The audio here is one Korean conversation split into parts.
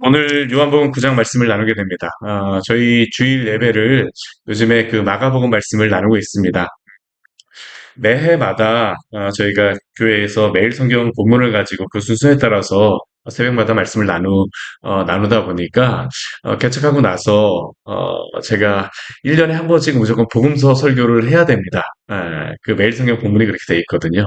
오늘 요한복음 9장 말씀을 나누게 됩니다. 저희 주일 예배를 요즘에 그 마가복음 말씀을 나누고 있습니다. 매해마다 저희가 교회에서 매일 성경 본문을 가지고 그 순서에 따라서 새벽마다 말씀을 나누다 보니까 개척하고 나서 제가 1년에 한 번씩 무조건 복음서 설교를 해야 됩니다. 그 매일 성경 본문이 그렇게 돼 있거든요.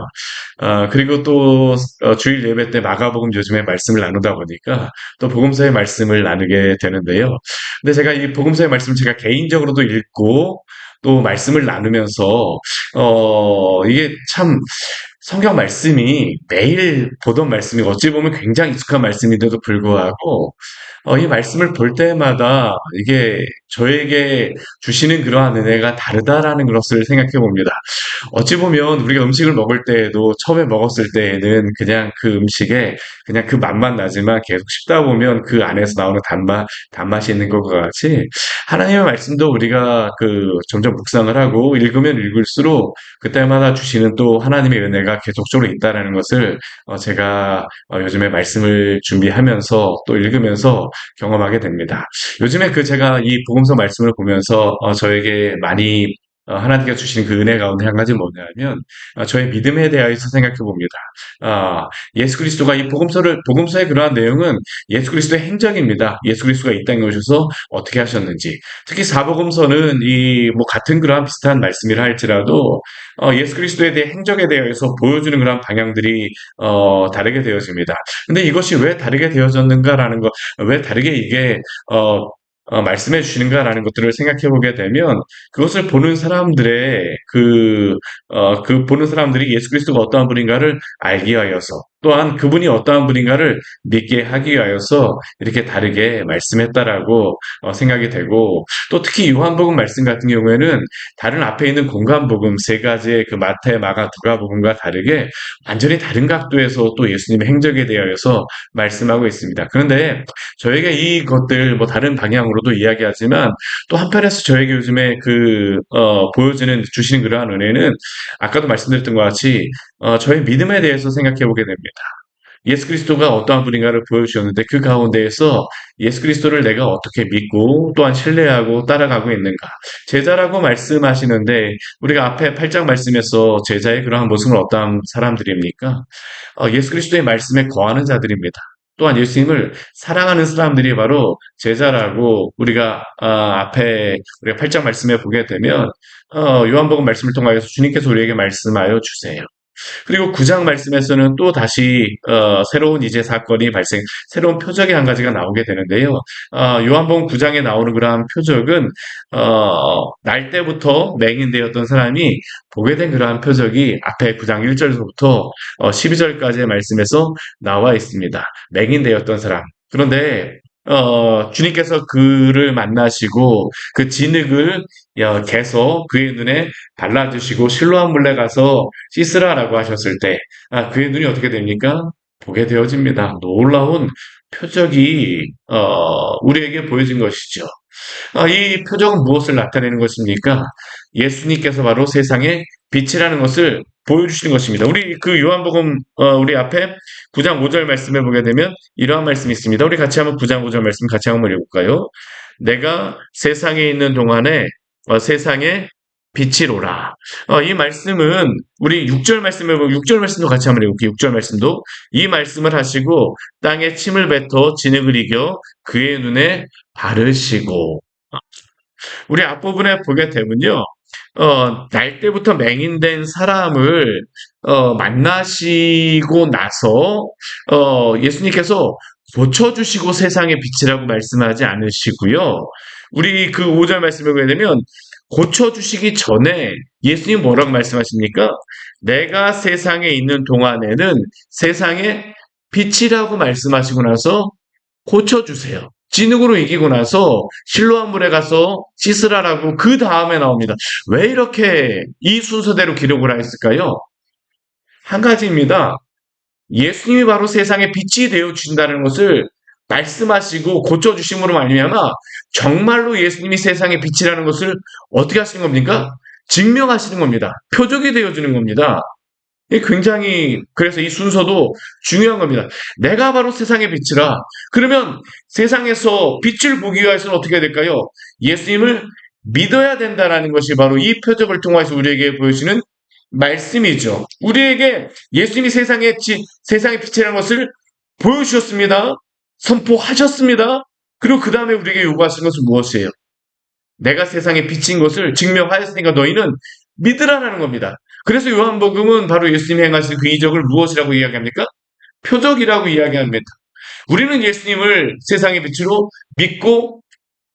그리고 또 주일 예배 때 마가복음 요즘에 말씀을 나누다 보니까 또 복음서의 말씀을 나누게 되는데요. 근데 제가 이 복음서의 말씀을 제가 개인적으로도 읽고 또 말씀을 나누면서 이게 참 성경 말씀이 매일 보던 말씀이 어찌 보면 굉장히 익숙한 말씀인데도 불구하고 이 말씀을 볼 때마다 이게 저에게 주시는 그러한 은혜가 다르다라는 것을 생각해 봅니다. 어찌 보면 우리가 음식을 먹을 때에도 처음에 먹었을 때에는 그냥 그 음식에 그냥 그 맛만 나지만 계속 씹다 보면 그 안에서 나오는 단맛이 있는 것과 같이 하나님의 말씀도 우리가 그 점점 묵상을 하고 읽으면 읽을수록 그때마다 주시는 또 하나님의 은혜가 계속적으로 있다라는 것을 제가 요즘에 말씀을 준비하면서 또 읽으면서 경험하게 됩니다. 요즘에 그 제가 이 복음서 말씀을 보면서 저에게 많이 하나님께서 주신 그 은혜 가운데 한 가지 뭐냐면 저의 믿음에 대하여서 생각해 봅니다. 예수 그리스도가 이 복음서의 그러한 내용은 예수 그리스도의 행적입니다. 예수 그리스도가 이 땅에 오셔서 어떻게 하셨는지. 특히 사복음서는 이 뭐 같은 그러한 비슷한 말씀이라 할지라도 예수 그리스도에 대해 행적에 대해서 보여주는 그러한 방향들이 다르게 되어집니다. 근데 이것이 왜 다르게 되어졌는가라는 것, 왜 다르게 이게 어, 말씀해 주시는가라는 것들을 생각해 보게 되면 그것을 보는 사람들의 그 보는 사람들이 예수 그리스도가 어떠한 분인가를 알기 위하여서 또한 그분이 어떠한 분인가를 믿게 하기 위하여서 이렇게 다르게 말씀했다라고 생각이 되고 또 특히 요한복음 말씀 같은 경우에는 다른 앞에 있는 공간복음 세 가지의 그 마태, 마가, 누가복음과 다르게 완전히 다른 각도에서 또 예수님의 행적에 대하여서 말씀하고 있습니다. 그런데 저에게 이것들 뭐 다른 방향으로도 이야기하지만 또 한편에서 저에게 요즘에 보여지는 주시는 그러한 은혜는 아까도 말씀드렸던 것 같이 저의 믿음에 대해서 생각해 보게 됩니다. 예수 그리스도가 어떠한 분인가를 보여주셨는데 그 가운데에서 예수 그리스도를 내가 어떻게 믿고 또한 신뢰하고 따라가고 있는가. 제자라고 말씀하시는데 우리가 앞에 8장 말씀에서 제자의 그러한 모습은 어떠한 사람들입니까? 예수 그리스도의 말씀에 거하는 자들입니다. 또한 예수님을 사랑하는 사람들이 바로 제자라고 우리가 앞에 우리가 8장 말씀에 보게 되면 요한복음 말씀을 통하여서 주님께서 우리에게 말씀하여 주세요. 그리고 9장 말씀에서는 또 다시 새로운 이제 사건이 새로운 표적이 한 가지가 나오게 되는데요. 요한복음 9장에 나오는 그러한 표적은 날 때부터 맹인되었던 사람이 보게 된 그러한 표적이 앞에 9장 1절부터 12절까지의 말씀에서 나와 있습니다. 맹인되었던 사람. 그런데 주님께서 그를 만나시고 그 진흙을 개서 그의 눈에 발라주시고 실로암 물에 가서 씻으라라고 하셨을 때 그의 눈이 어떻게 됩니까? 보게 되어집니다. 놀라운 표적이 우리에게 보여진 것이죠. 이 표적은 무엇을 나타내는 것입니까? 예수님께서 바로 세상의 빛이라는 것을 보여주시는 것입니다. 우리 그 요한복음 우리 앞에 9장 5절 말씀에 보게 되면 이러한 말씀이 있습니다. 우리 같이 한번 9장 5절 말씀 같이 한번 읽어볼까요? 내가 세상에 있는 동안에 세상에 빛이로라. 이 말씀은 우리 6절 말씀을 보고 6절 말씀도 같이 한번 읽을게요. 6절 말씀도 이 말씀을 하시고 땅에 침을 뱉어 진흙을 이겨 그의 눈에 바르시고 우리 앞부분에 보게 되면요. 날 때부터 맹인된 사람을 만나시고 나서 예수님께서 고쳐주시고 세상의 빛이라고 말씀하지 않으시고요. 우리 그 5절 말씀을 보게 되면 고쳐주시기 전에 예수님 뭐라고 말씀하십니까? 내가 세상에 있는 동안에는 세상의 빛이라고 말씀하시고 나서 고쳐주세요. 진흙으로 이기고 나서 실로암 물에 가서 씻으라라고 그 다음에 나옵니다. 왜 이렇게 이 순서대로 기록을 하였을까요? 한 가지입니다. 예수님이 바로 세상의 빛이 되어 주신다는 것을 말씀하시고 고쳐주심으로 말미암아 정말로 예수님이 세상의 빛이라는 것을 어떻게 하시는 겁니까? 증명하시는 겁니다. 표적이 되어주는 겁니다. 그래서 이 순서도 중요한 겁니다. 내가 바로 세상의 빛이라. 그러면 세상에서 빛을 보기 위해서는 어떻게 해야 될까요? 예수님을 믿어야 된다라는 것이 바로 이 표적을 통해서 우리에게 보여주는 말씀이죠. 우리에게 예수님이 세상의 빛이라는 것을 보여주셨습니다. 선포하셨습니다. 그리고 그 다음에 우리에게 요구하신 것은 무엇이에요? 내가 세상의 빛인 것을 증명하였으니까 너희는 믿으라라는 겁니다. 그래서 요한복음은 바로 예수님이 행하신 그 이적을 무엇이라고 이야기합니까? 표적이라고 이야기합니다. 우리는 예수님을 세상의 빛으로 믿고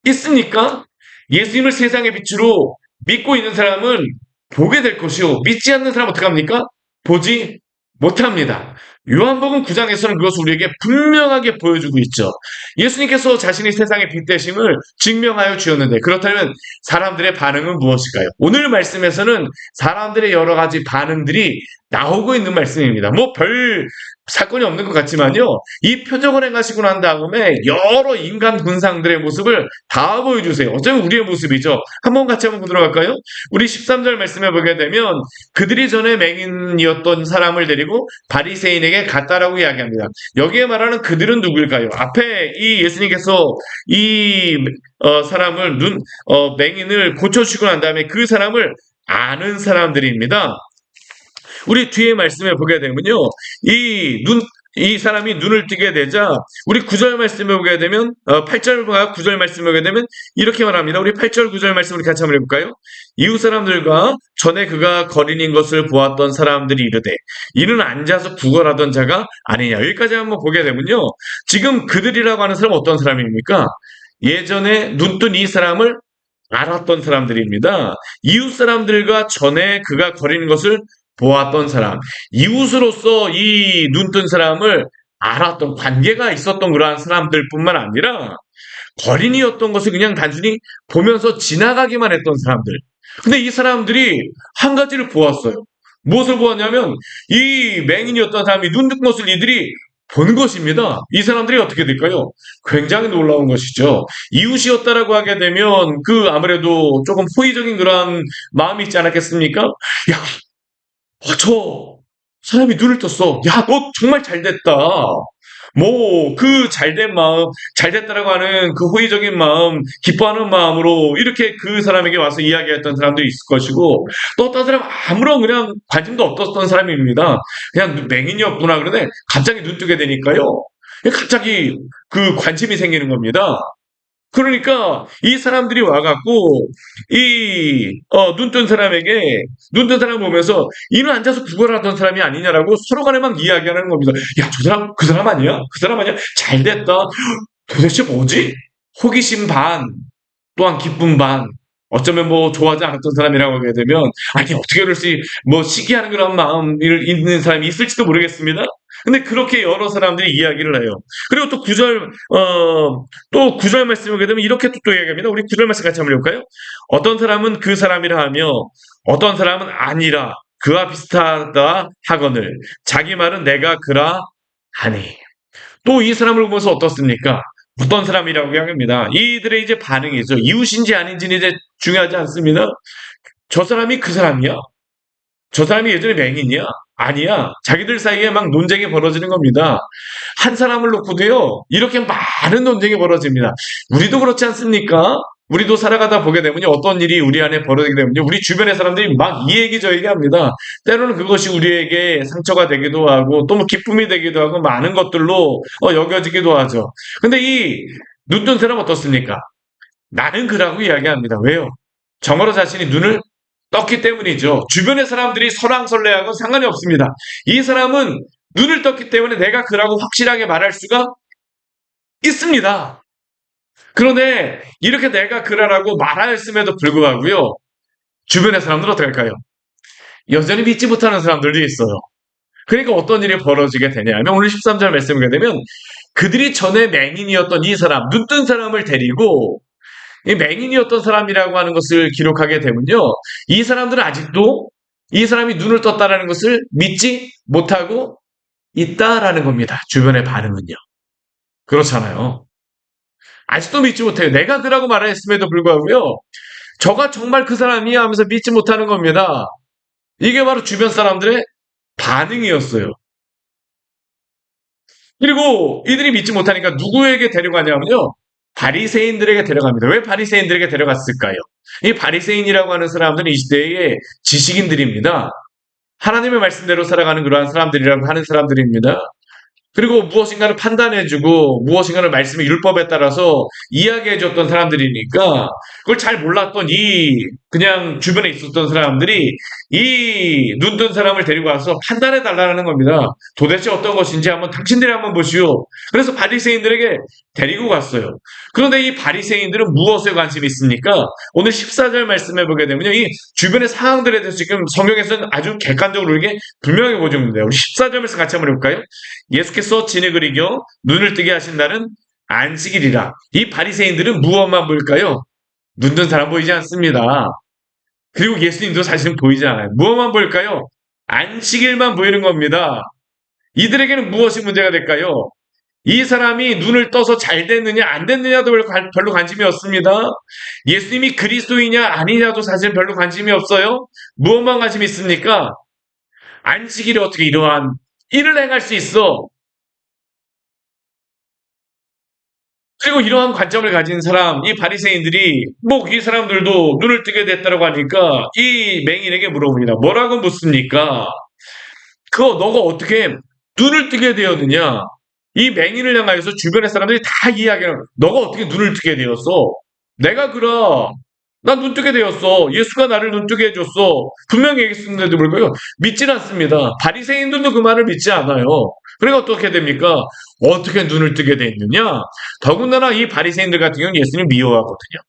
있습니까? 예수님을 세상의 빛으로 믿고 있는 사람은 보게 될 것이요. 믿지 않는 사람은 어떻게 합니까? 보지 못합니다. 요한복음 9장에서는 그것을 우리에게 분명하게 보여주고 있죠. 예수님께서 자신이 세상의 빛 되심을 증명하여 주었는데 그렇다면 사람들의 반응은 무엇일까요? 오늘 말씀에서는 사람들의 여러 가지 반응들이 나오고 있는 말씀입니다. 뭐 별 사건이 없는 것 같지만요. 이 표적을 행하시고 난 다음에 여러 인간 군상들의 모습을 다 보여주세요. 어쩌면 우리의 모습이죠. 한번 같이 한번 보도록 할까요? 우리 13절 말씀에 보게 되면 그들이 전에 맹인이었던 사람을 데리고 바리새인에게 갔다라고 이야기합니다. 여기에 말하는 그들은 누구일까요? 앞에 이 예수님께서 이 사람을 맹인을 고쳐주시고 난 다음에 그 사람을 아는 사람들입니다. 우리 뒤에 말씀에 보게 되면요. 이 사람이 눈을 뜨게 되자, 우리 9절 말씀에 보게 되면, 8절과 9절 말씀에 보게 되면, 이렇게 말합니다. 우리 8절, 9절 말씀 우리 같이 한번 해볼까요? 이웃 사람들과 전에 그가 거린인 것을 보았던 사람들이 이르되, 이는 앉아서 구걸하던 자가 아니냐. 여기까지 한번 보게 되면요. 지금 그들이라고 하는 사람은 어떤 사람입니까? 예전에 눈뜬 이 사람을 알았던 사람들입니다. 이웃 사람들과 전에 그가 거리는 것을 보았던 사람, 이웃으로서 이 눈뜬 사람을 알았던 관계가 있었던 그러한 사람들뿐만 아니라 거린이었던 것을 그냥 단순히 보면서 지나가기만 했던 사람들. 근데 이 사람들이 한 가지를 보았어요. 무엇을 보았냐면 이 맹인이었던 사람이 눈 뜬 것을 이들이 본 것입니다. 이 사람들이 어떻게 될까요? 굉장히 놀라운 것이죠. 이웃이었다라고 하게 되면 그 아무래도 조금 호의적인 그런 마음이 있지 않았겠습니까? 야, 저 사람이 눈을 떴어. 야, 너 정말 잘 됐다. 뭐, 그 잘된 마음, 잘 됐다라고 하는 그 호의적인 마음, 기뻐하는 마음으로 이렇게 그 사람에게 와서 이야기했던 사람도 있을 것이고, 또 어떤 사람 아무런 그냥 관심도 없었던 사람입니다. 그냥 맹인이었구나. 그러네. 갑자기 눈 뜨게 되니까요. 갑자기 그 관심이 생기는 겁니다. 그러니까 이 사람들이 와갖고 눈뜬 사람에게 눈뜬 사람 보면서 이는 앉아서 구걸하던 사람이 아니냐라고 서로 간에 막 이야기하는 겁니다. 야, 저 사람 그 사람 아니야? 그 사람 아니야? 잘 됐다. 도대체 뭐지? 호기심 반, 또한 기쁨 반. 어쩌면 뭐 좋아하지 않았던 사람이라고 하게 되면 아니 어떻게 그럴지 뭐 시기하는 그런 마음이 있는 사람이 있을지도 모르겠습니다. 근데 그렇게 여러 사람들이 이야기를 해요. 그리고 또 9절 또 9절 말씀을 보게 되면 이렇게 또 이야기합니다. 우리 9절 말씀 같이 한번 읽을까요? 어떤 사람은 그 사람이라 하며 어떤 사람은 아니라 그와 비슷하다 하거늘 자기 말은 내가 그라 하니. 또 이 사람을 보면서 어떻습니까? 어떤 사람이라고 이야기합니다. 이들의 이제 반응이죠. 이웃인지 아닌지는 이제 중요하지 않습니다. 저 사람이 그 사람이야? 저 사람이 예전에 맹인이야? 아니야. 자기들 사이에 막 논쟁이 벌어지는 겁니다. 한 사람을 놓고도요, 이렇게 많은 논쟁이 벌어집니다. 우리도 그렇지 않습니까? 우리도 살아가다 보게 되면요, 어떤 일이 우리 안에 벌어지게 되면요, 우리 주변의 사람들이 막 이 얘기 저 얘기 합니다. 때로는 그것이 우리에게 상처가 되기도 하고, 또 뭐 기쁨이 되기도 하고, 많은 것들로 여겨지기도 하죠. 근데 이 눈뜬 사람 어떻습니까? 나는 그라고 이야기합니다. 왜요? 정말로 자신이 눈을 떴기 때문이죠. 주변의 사람들이 설왕설래하고 상관이 없습니다. 이 사람은 눈을 떴기 때문에 내가 그라고 확실하게 말할 수가 있습니다. 그런데 이렇게 내가 그라라고 말하였음에도 불구하고요. 주변의 사람들은 어떻게 할까요? 여전히 믿지 못하는 사람들도 있어요. 그러니까 어떤 일이 벌어지게 되냐면 오늘 13절 말씀을 보게 되면 그들이 전에 맹인이었던 이 사람, 눈뜬 사람을 데리고 이 맹인이었던 사람이라고 하는 것을 기록하게 되면요. 이 사람들은 아직도 이 사람이 눈을 떴다라는 것을 믿지 못하고 있다라는 겁니다. 주변의 반응은요. 그렇잖아요. 아직도 믿지 못해요. 내가 그라고 말했음에도 불구하고요. 저가 정말 그 사람이야 하면서 믿지 못하는 겁니다. 이게 바로 주변 사람들의 반응이었어요. 그리고 이들이 믿지 못하니까 누구에게 데려가냐면요. 바리새인들에게 데려갑니다. 왜 바리새인들에게 데려갔을까요? 이 바리새인이라고 하는 사람들은 이 시대의 지식인들입니다. 하나님의 말씀대로 살아가는 그러한 사람들이라고 하는 사람들입니다. 그리고 무엇인가를 판단해주고 무엇인가를 말씀의 율법에 따라서 이야기해줬던 사람들이니까 그걸 잘 몰랐던 이 그냥 주변에 있었던 사람들이 이 눈뜬 사람을 데리고 와서 판단해 달라는 겁니다. 도대체 어떤 것인지 한번 당신들이 한번 보시오. 그래서 바리새인들에게 데리고 갔어요. 그런데 이 바리새인들은 무엇에 관심이 있습니까? 오늘 14절 말씀해 보게 되면요. 이 주변의 상황들에 대해서 지금 성경에서는 아주 객관적으로 이게 분명히 보여줍니다. 우리 14절 말씀 같이 한번 해볼까요? 예수께서 진흙을 이겨 눈을 뜨게 하신 날은 안식일이라. 이 바리새인들은 무엇만 보일까요? 눈뜬 사람 보이지 않습니다. 그리고 예수님도 사실은 보이지 않아요. 무엇만 보일까요? 안식일만 보이는 겁니다. 이들에게는 무엇이 문제가 될까요? 이 사람이 눈을 떠서 잘 됐느냐 안 됐느냐도 별로 관심이 없습니다. 예수님이 그리스도이냐 아니냐도 사실 별로 관심이 없어요. 무엇만 관심이 있습니까? 안식일에 어떻게 이러한 일을 행할 수 있어? 그리고 이러한 관점을 가진 사람, 이 바리새인들이 뭐 이 사람들도 눈을 뜨게 됐다고 하니까 이 맹인에게 물어봅니다. 뭐라고 묻습니까? 그거 너가 어떻게 눈을 뜨게 되었느냐? 이 맹인을 향하여서 주변의 사람들이 다 이야기하는 너가 어떻게 눈을 뜨게 되었어? 내가 그라. 난 눈 뜨게 되었어. 예수가 나를 눈 뜨게 해줬어. 분명히 얘기했는데도 불구하고 믿질 않습니다. 바리새인들도 그 말을 믿지 않아요. 그러니까 어떻게 됩니까? 어떻게 눈을 뜨게 됐느냐? 더군다나 이 바리새인들 같은 경우는 예수님을 미워하거든요.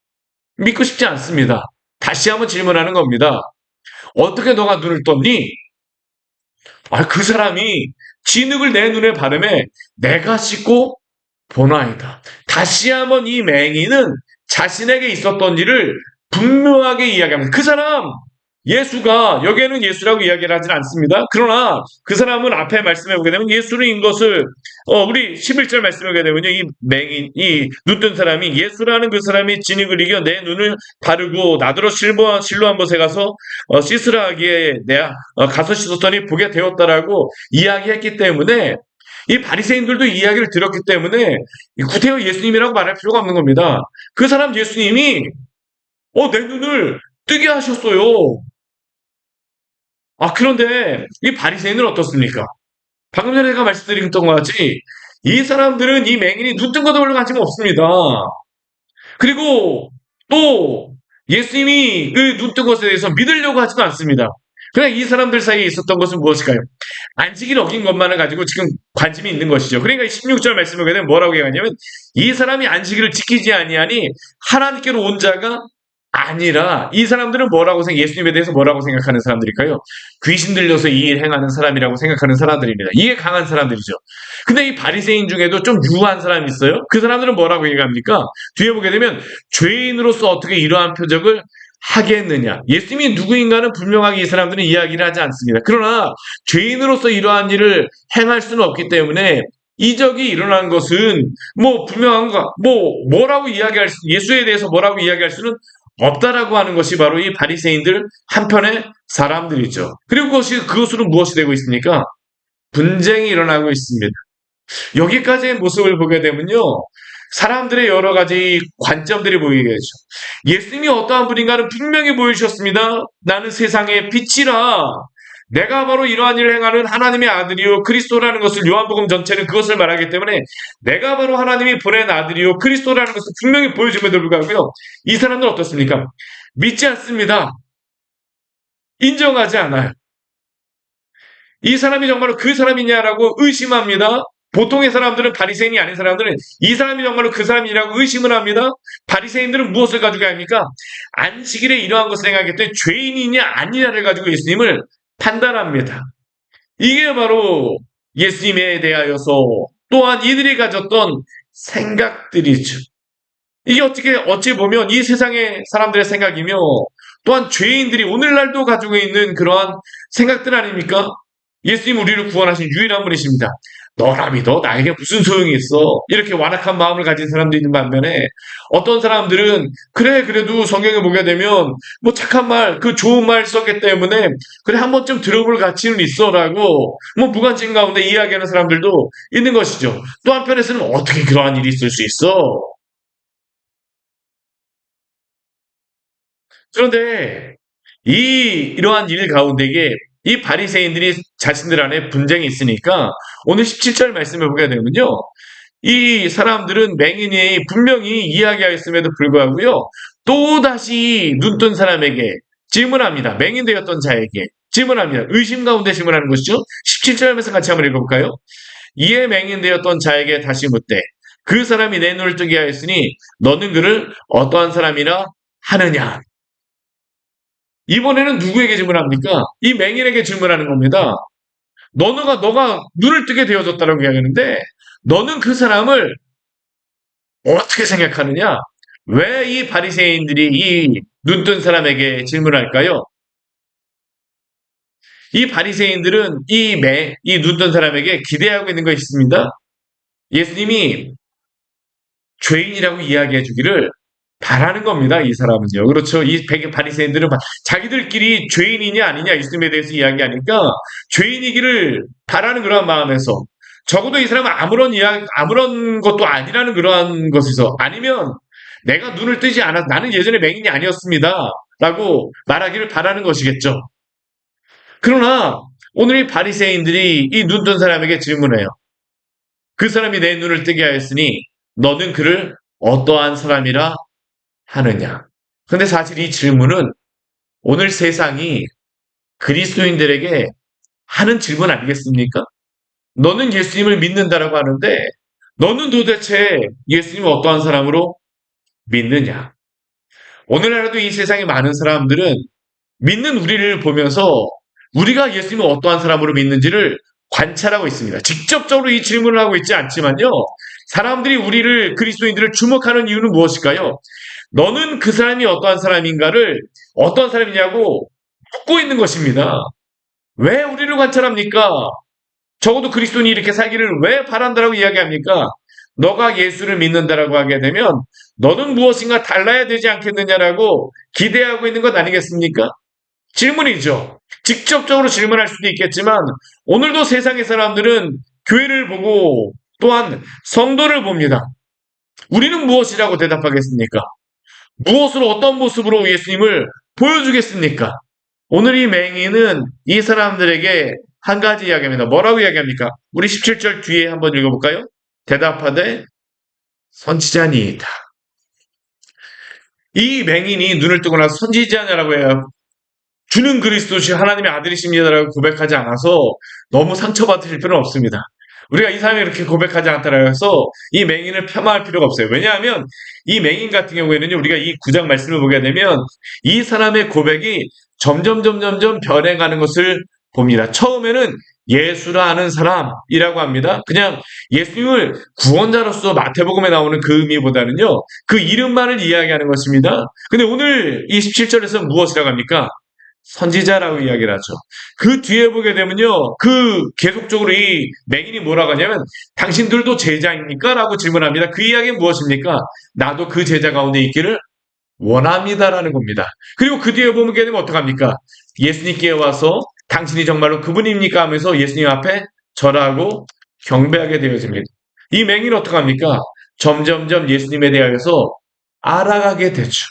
믿고 싶지 않습니다. 다시 한번 질문하는 겁니다. 어떻게 너가 눈을 떴니? 그 사람이 진흙을 내 눈에 바르매 내가 씻고 보나이다. 다시 한번 이 맹인은 자신에게 있었던 일을 분명하게 이야기합니다. 그 사람 예수가 여기에는 예수라고 이야기를 하진 않습니다. 그러나 그 사람은 앞에 말씀해 보게 되면 예수인 것을 우리 11절 말씀해 보게 되면요. 이 맹인 이 눈뜬 사람이 예수라는 그 사람이 진흙을 이겨 내 눈을 바르고 나더러 실로암 못에 가서 씻으라 하기에 내가 가서 씻었더니 보게 되었다라고 이야기했기 때문에 이 바리새인들도 이야기를 들었기 때문에 구태여 예수님이라고 말할 필요가 없는 겁니다. 그 사람 예수님이 내 눈을 뜨게 하셨어요. 그런데 이 바리새인은 어떻습니까? 방금 전에 제가 말씀드렸던 것 같이 이 사람들은 이 맹인이 눈 뜬 것도 별로 관심 없습니다. 그리고 또 예수님이 그 눈 뜬 것에 대해서 믿으려고 하지도 않습니다. 그냥 이 사람들 사이에 있었던 것은 무엇일까요? 안식일 어긴 것만을 가지고 지금 관심이 있는 것이죠. 그러니까 16절 말씀을 보게 되면 뭐라고 얘기하냐면 이 사람이 안식일을 지키지 아니하니 하나님께로 온 자가 아니라 이 사람들은 예수님에 대해서 뭐라고 생각하는 사람들일까요? 귀신 들려서 이 일 행하는 사람이라고 생각하는 사람들입니다. 이게 강한 사람들이죠. 근데 이 바리새인 중에도 좀 유한 사람이 있어요. 그 사람들은 뭐라고 얘기합니까? 뒤에 보게 되면 죄인으로서 어떻게 이러한 표적을 하겠느냐. 예수님이 누구인가는 분명하게 이 사람들은 이야기를 하지 않습니다. 그러나 죄인으로서 이러한 일을 행할 수는 없기 때문에 이적이 일어난 것은 분명한 거, 뭐라고 이야기할 예수에 대해서 뭐라고 이야기할 수는 없다라고 하는 것이 바로 이 바리새인들 한편의 사람들이죠. 그리고 그것으로 무엇이 되고 있습니까? 분쟁이 일어나고 있습니다. 여기까지의 모습을 보게 되면요. 사람들의 여러 가지 관점들이 보이게 되죠. 예수님이 어떠한 분인가는 분명히 보여주셨습니다. 나는 세상의 빛이라. 내가 바로 이러한 일을 행하는 하나님의 아들이요 그리스도라는 것을 요한복음 전체는 그것을 말하기 때문에 내가 바로 하나님이 보낸 아들이요 그리스도라는 것을 분명히 보여줌에도 불구하고요. 이 사람들은 어떻습니까? 믿지 않습니다. 인정하지 않아요. 이 사람이 정말로 그 사람이냐라고 의심합니다. 보통의 사람들은 바리새인이 아닌 사람들은 이 사람이 정말로 그 사람이라고 의심을 합니다. 바리새인들은 무엇을 가지고 합니까? 안식일에 이러한 것을 행하기 때문에 죄인이냐 아니냐를 가지고 예수님을 판단합니다. 이게 바로 예수님에 대하여서 또한 이들이 가졌던 생각들이죠. 이게 어찌 보면 이 세상의 사람들의 생각이며 또한 죄인들이 오늘날도 가지고 있는 그러한 생각들 아닙니까? 예수님 우리를 구원하신 유일한 분이십니다. 너나 믿어? 나에게 무슨 소용이 있어? 이렇게 완악한 마음을 가진 사람도 있는 반면에 어떤 사람들은 그래 그래도 성경에 보게 되면 뭐 착한 말, 그 좋은 말 썼기 때문에 그래 한 번쯤 들어볼 가치는 있어라고 뭐 무관심 가운데 이야기하는 사람들도 있는 것이죠. 또 한편에서는 어떻게 그러한 일이 있을 수 있어? 그런데 이러한 일 가운데에 이 바리새인들이 자신들 안에 분쟁이 있으니까 오늘 17절 말씀을 보게 되면요. 이 사람들은 맹인이 분명히 이야기하였음에도 불구하고요. 또다시 눈뜬 사람에게 질문합니다. 맹인 되었던 자에게 질문합니다. 의심 가운데 질문하는 것이죠. 17절 하면서 같이 한번 읽어볼까요? 이에 맹인 되었던 자에게 다시 묻되 그 사람이 내 눈을 뜨게 하였으니 너는 그를 어떠한 사람이라 하느냐. 이번에는 누구에게 질문합니까? 이 맹인에게 질문하는 겁니다. 너가 눈을 뜨게 되어졌다고 이야기하는데 너는 그 사람을 어떻게 생각하느냐? 왜 이 바리새인들이 이 눈뜬 사람에게 질문할까요? 이 바리새인들은 이 눈뜬 사람에게 기대하고 있는 것이 있습니다. 예수님이 죄인이라고 이야기해 주기를 바라는 겁니다. 이 사람은요. 그렇죠. 이 바리새인들은 자기들끼리 죄인이냐 아니냐 예수님에 대해서 이야기하니까 죄인이기를 바라는 그러한 마음에서 적어도 이 사람은 아무런 것도 아니라는 그러한 것에서 아니면 내가 눈을 뜨지 않아 나는 예전에 맹인이 아니었습니다. 라고 말하기를 바라는 것이겠죠. 그러나 오늘 이 바리새인들이 이 눈뜬 사람에게 질문해요. 그 사람이 내 눈을 뜨게 하였으니 너는 그를 어떠한 사람이라 하느냐. 근데 사실 이 질문은 오늘 세상이 그리스도인들에게 하는 질문 아니겠습니까? 너는 예수님을 믿는다라고 하는데 너는 도대체 예수님을 어떠한 사람으로 믿느냐? 오늘날에도 이 세상에 많은 사람들은 믿는 우리를 보면서 우리가 예수님을 어떠한 사람으로 믿는지를 관찰하고 있습니다. 직접적으로 이 질문을 하고 있지 않지만요. 사람들이 우리를 그리스도인들을 주목하는 이유는 무엇일까요? 너는 그 사람이 어떠한 사람인가를 어떠한 사람이냐고 묻고 있는 것입니다. 왜 우리를 관찰합니까? 적어도 그리스도인이 이렇게 살기를 왜 바란다라고 이야기합니까? 너가 예수를 믿는다라고 하게 되면 너는 무엇인가 달라야 되지 않겠느냐라고 기대하고 있는 것 아니겠습니까? 질문이죠. 직접적으로 질문할 수도 있겠지만 오늘도 세상의 사람들은 교회를 보고 또한 성도를 봅니다. 우리는 무엇이라고 대답하겠습니까? 무엇으로 어떤 모습으로 예수님을 보여주겠습니까? 오늘 이 맹인은 이 사람들에게 한 가지 이야기합니다. 뭐라고 이야기합니까? 우리 17절 뒤에 한번 읽어볼까요? 대답하되 선지자니이다. 이 맹인이 눈을 뜨고 나서 선지자냐라고 해요. 주는 그리스도시 하나님의 아들이십니다라고 고백하지 않아서 너무 상처받으실 필요는 없습니다. 우리가 이 사람이 이렇게 고백하지 않다라고 해서 이 맹인을 폄하할 필요가 없어요. 왜냐하면 이 맹인 같은 경우에는 우리가 이 9장 말씀을 보게 되면 이 사람의 고백이 점점 변해가는 것을 봅니다. 처음에는 예수라 하는 사람이라고 합니다. 그냥 예수님을 구원자로서 마태복음에 나오는 그 의미보다는요. 그 이름만을 이야기하는 것입니다. 근데 오늘 이 17절에서 무엇이라고 합니까? 선지자라고 이야기를 하죠. 그 뒤에 보게 되면요. 계속적으로 이 맹인이 뭐라고 하냐면 당신들도 제자입니까? 라고 질문합니다. 그 이야기는 무엇입니까? 나도 그 제자 가운데 있기를 원합니다라는 겁니다. 그리고 그 뒤에 보게 되면 어떡합니까? 예수님께 와서 당신이 정말로 그분입니까? 하면서 예수님 앞에 절하고 경배하게 되어집니다. 이 맹인은 어떡합니까? 점점점 예수님에 대하여서 알아가게 되죠.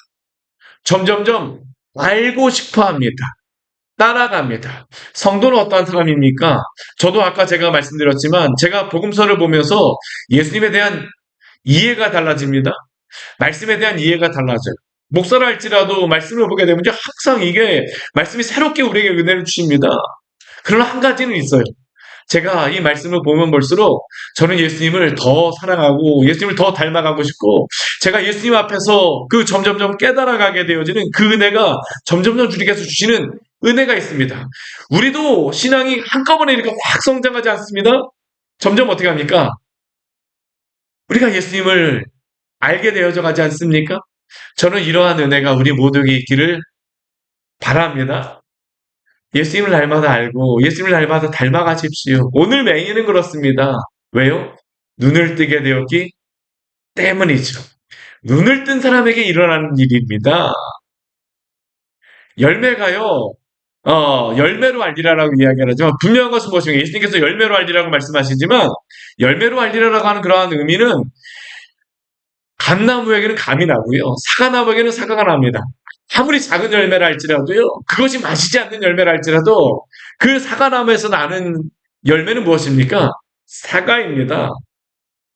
점점점 알고 싶어 합니다. 따라갑니다. 성도는 어떠한 사람입니까? 저도 아까 제가 말씀드렸지만 제가 복음서를 보면서 예수님에 대한 이해가 달라집니다. 말씀에 대한 이해가 달라져요. 목사를 할지라도 말씀을 보게 되면 항상 이게 말씀이 새롭게 우리에게 은혜를 주십니다. 그러나 한 가지는 있어요. 제가 이 말씀을 보면 볼수록 저는 예수님을 더 사랑하고 예수님을 더 닮아가고 싶고 제가 예수님 앞에서 그 점점점 깨달아가게 되어지는 그 은혜가 점점점 주님께서 주시는 은혜가 있습니다. 우리도 신앙이 한꺼번에 이렇게 확 성장하지 않습니다. 점점 어떻게 합니까? 우리가 예수님을 알게 되어져 가지 않습니까? 저는 이러한 은혜가 우리 모두에게 있기를 바랍니다. 예수님을 날마다 알고 예수님을 날마다 닮아가십시오. 오늘 맹인은 그렇습니다. 왜요? 눈을 뜨게 되었기 때문이죠. 눈을 뜬 사람에게 일어나는 일입니다. 열매가요, 열매로 알리라라고 이야기를 하지만 분명한 것은 무엇입니까? 예수님께서 열매로 알리라고 말씀하시지만 열매로 알리라라고 하는 그러한 의미는 감나무에게는 감이 나고요. 사과나무에게는 사과가 납니다. 아무리 작은 열매라 할지라도요. 그것이 마시지 않는 열매라 할지라도 그 사과나무에서 나는 열매는 무엇입니까? 사과입니다.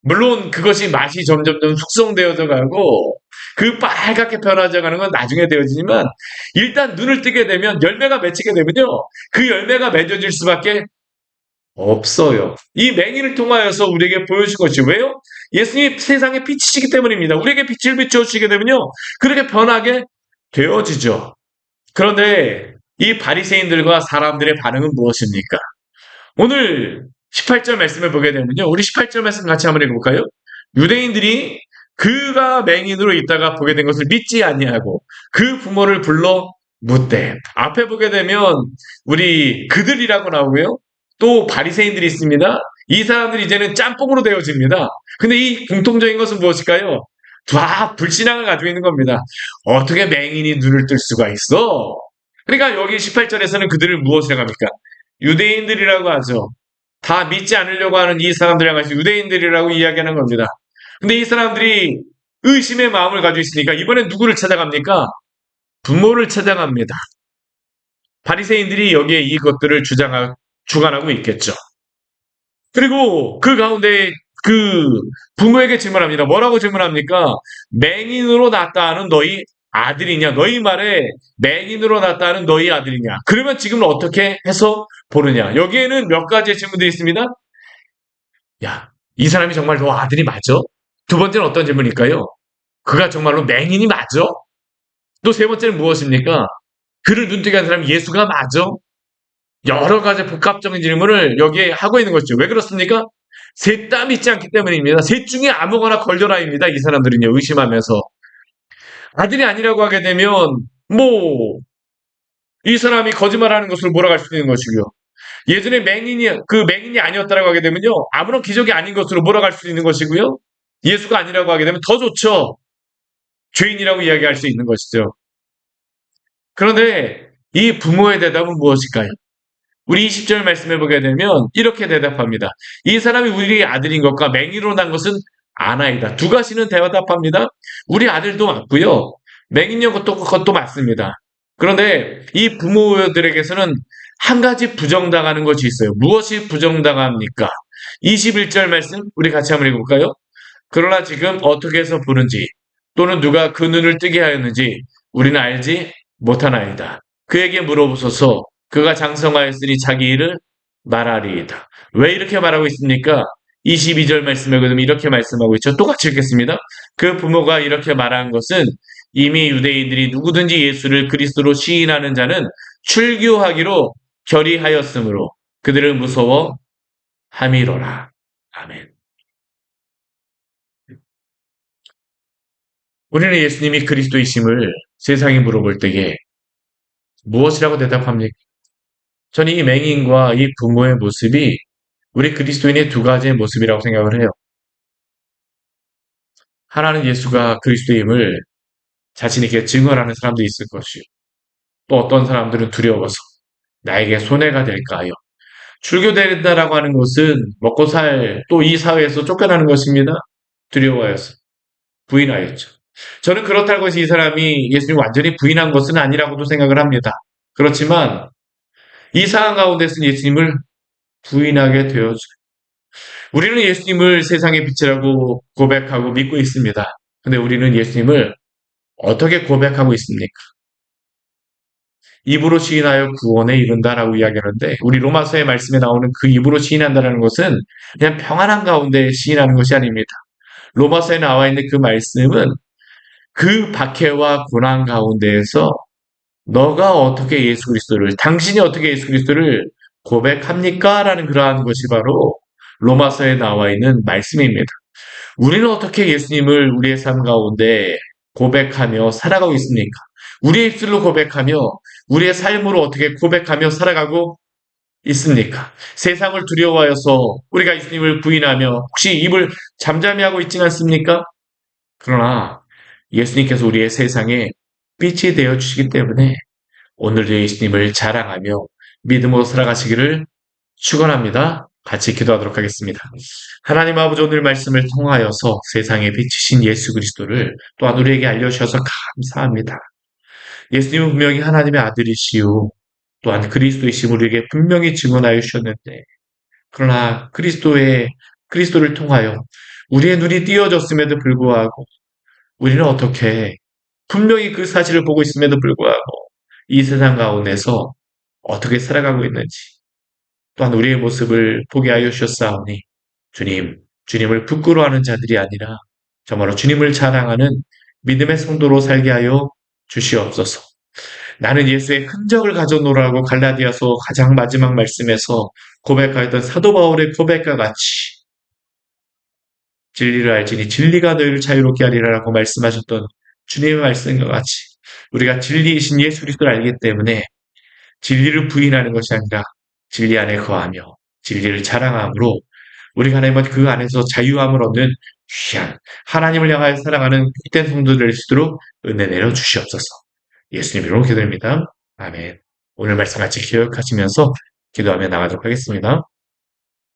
물론 그것이 맛이 점점점 숙성되어져 가고 그 빨갛게 변화져 가는 건 나중에 되어지지만 일단 눈을 뜨게 되면 열매가 맺히게 되면요. 그 열매가 맺어질 수밖에 없어요. 이 맹인을 통하여서 우리에게 보여준 것이 왜요? 예수님이 세상의 빛이시기 때문입니다. 우리에게 빛을 비춰주시게 되면요. 그렇게 변하게 되어지죠. 그런데 이 바리새인들과 사람들의 반응은 무엇입니까? 오늘 18절 말씀을 보게 되면요. 우리 18절 말씀 같이 한번 읽어볼까요? 유대인들이 그가 맹인으로 있다가 보게 된 것을 믿지 아니하고 그 부모를 불러 묻되 앞에 보게 되면 우리 그들이라고 나오고요. 또 바리새인들이 있습니다. 이 사람들이 이제는 짬뽕으로 되어집니다. 근데 이 공통적인 것은 무엇일까요? 다 불신앙을 가지고 있는 겁니다. 어떻게 맹인이 눈을 뜰 수가 있어? 그러니까 여기 18절에서는 그들을 무엇이라고 합니까? 유대인들이라고 하죠. 다 믿지 않으려고 하는 이 사람들이랑 같이 유대인들이라고 이야기하는 겁니다. 근데 이 사람들이 의심의 마음을 가지고 있으니까 이번엔 누구를 찾아갑니까? 부모를 찾아갑니다. 바리새인들이 여기에 이것들을 주관하고 있겠죠. 그리고 그 가운데 그 부모에게 질문합니다. 뭐라고 질문합니까? 맹인으로 낳았다 하는 너희 아들이냐? 너희 말에 맹인으로 낳았다 하는 너희 아들이냐? 그러면 지금 어떻게 해서 보느냐? 여기에는 몇 가지의 질문들이 있습니다. 야, 이 사람이 정말 너 아들이 맞아? 두 번째는 어떤 질문일까요? 그가 정말로 맹인이 맞아? 또 세 번째는 무엇입니까? 그를 눈뜨게 한 사람이 예수가 맞아? 여러 가지 복합적인 질문을 여기에 하고 있는 것이죠. 왜 그렇습니까? 셋 다 믿지 않기 때문입니다. 셋 중에 아무거나 걸려라입니다. 이 사람들은요, 의심하면서. 아들이 아니라고 하게 되면, 뭐, 이 사람이 거짓말하는 것으로 몰아갈 수 있는 것이고요. 예전에 맹인이 아니었다라고 하게 되면요, 아무런 기적이 아닌 것으로 몰아갈 수 있는 것이고요. 예수가 아니라고 하게 되면 더 좋죠. 죄인이라고 이야기할 수 있는 것이죠. 그런데 이 부모의 대답은 무엇일까요? 우리 20절 말씀해 보게 되면 이렇게 대답합니다. 이 사람이 우리 아들인 것과 맹인으로 난 것은 아나이다. 두 가지는 대답합니다. 우리 아들도 맞고요. 맹인인 것도 맞습니다. 그런데 이 부모들에게서는 한 가지 부정당하는 것이 있어요. 무엇이 부정당합니까? 21절 말씀 우리 같이 한번 읽어볼까요? 그러나 지금 어떻게 해서 보는지 또는 누가 그 눈을 뜨게 하였는지 우리는 알지 못하나이다. 그에게 물어보소서. 그가 장성하였으니 자기 일을 말하리이다. 왜 이렇게 말하고 있습니까? 22절 말씀에 그러면 이렇게 말씀하고 있죠. 똑같이 읽겠습니다. 그 부모가 이렇게 말한 것은 이미 유대인들이 누구든지 예수를 그리스도로 시인하는 자는 출교하기로 결의하였으므로 그들을 무서워 함이로라. 아멘. 우리는 예수님이 그리스도이심을 세상에 물어볼 때에 무엇이라고 대답합니까? 저는 이 맹인과 이 부모의 모습이 우리 그리스도인의 두 가지의 모습이라고 생각을 해요. 하나는 예수가 그리스도임을 자신 있게 증언하는 사람도 있을 것이요. 또 어떤 사람들은 두려워서 나에게 손해가 될까요? 출교된다라고 하는 것은 먹고 살 또 이 사회에서 쫓겨나는 것입니다. 두려워해서 부인하였죠. 저는 그렇다고 해서 이 사람이 예수님 완전히 부인한 것은 아니라고도 생각을 합니다. 그렇지만 이 상황 가운데서는 예수님을 부인하게 되어져요. 우리는 예수님을 세상의 빛이라고 고백하고 믿고 있습니다. 근데 우리는 예수님을 어떻게 고백하고 있습니까? 입으로 시인하여 구원에 이른다라고 이야기하는데 우리 로마서의 말씀에 나오는 그 입으로 시인한다는 것은 그냥 평안한 가운데 시인하는 것이 아닙니다. 로마서에 나와 있는 그 말씀은 그 박해와 고난 가운데에서 너가 어떻게 예수 그리스도를 당신이 어떻게 예수 그리스도를 고백합니까? 라는 그러한 것이 바로 로마서에 나와 있는 말씀입니다. 우리는 어떻게 예수님을 우리의 삶 가운데 고백하며 살아가고 있습니까? 우리의 입술로 고백하며 우리의 삶으로 어떻게 고백하며 살아가고 있습니까? 세상을 두려워하여서 우리가 예수님을 부인하며 혹시 입을 잠잠히 하고 있지는 않습니까? 그러나 예수님께서 우리의 세상에 빛이 되어 주시기 때문에 오늘도 예수님을 자랑하며 믿음으로 살아가시기를 축원합니다. 같이 기도하도록 하겠습니다. 하나님 아버지, 오늘 말씀을 통하여서 세상에 비치신 예수 그리스도를 또한 우리에게 알려주셔서 감사합니다. 예수님은 분명히 하나님의 아들이시요 또한 그리스도이심 우리에게 분명히 증언하여 주셨는데, 그러나 그리스도를 통하여 우리의 눈이 띄어졌음에도 불구하고 우리는 어떻게, 분명히 그 사실을 보고 있음에도 불구하고 이 세상 가운데서 어떻게 살아가고 있는지 또한 우리의 모습을 보게 하여 주셨사오니, 주님을 부끄러워하는 자들이 아니라 정말로 주님을 자랑하는 믿음의 성도로 살게 하여 주시옵소서. 나는 예수의 흔적을 가져노라고 갈라디아서 가장 마지막 말씀에서 고백하였던 사도 바울의 고백과 같이, 진리를 알지니 진리가 너희를 자유롭게 하리라라고 말씀하셨던 주님의 말씀과 같이 우리가 진리이신 예수 그리스도를 알기 때문에 진리를 부인하는 것이 아니라 진리 안에 거하며 진리를 자랑함으로 우리가 하나님은 그 안에서 자유함을 얻는 귀한 하나님을 향하여 살아가는 복된 성도들 될 수 있도록 은혜 내려 주시옵소서. 예수님 이름으로 기도드립니다. 아멘. 오늘 말씀 같이 기억하시면서 기도하며 나가도록 하겠습니다.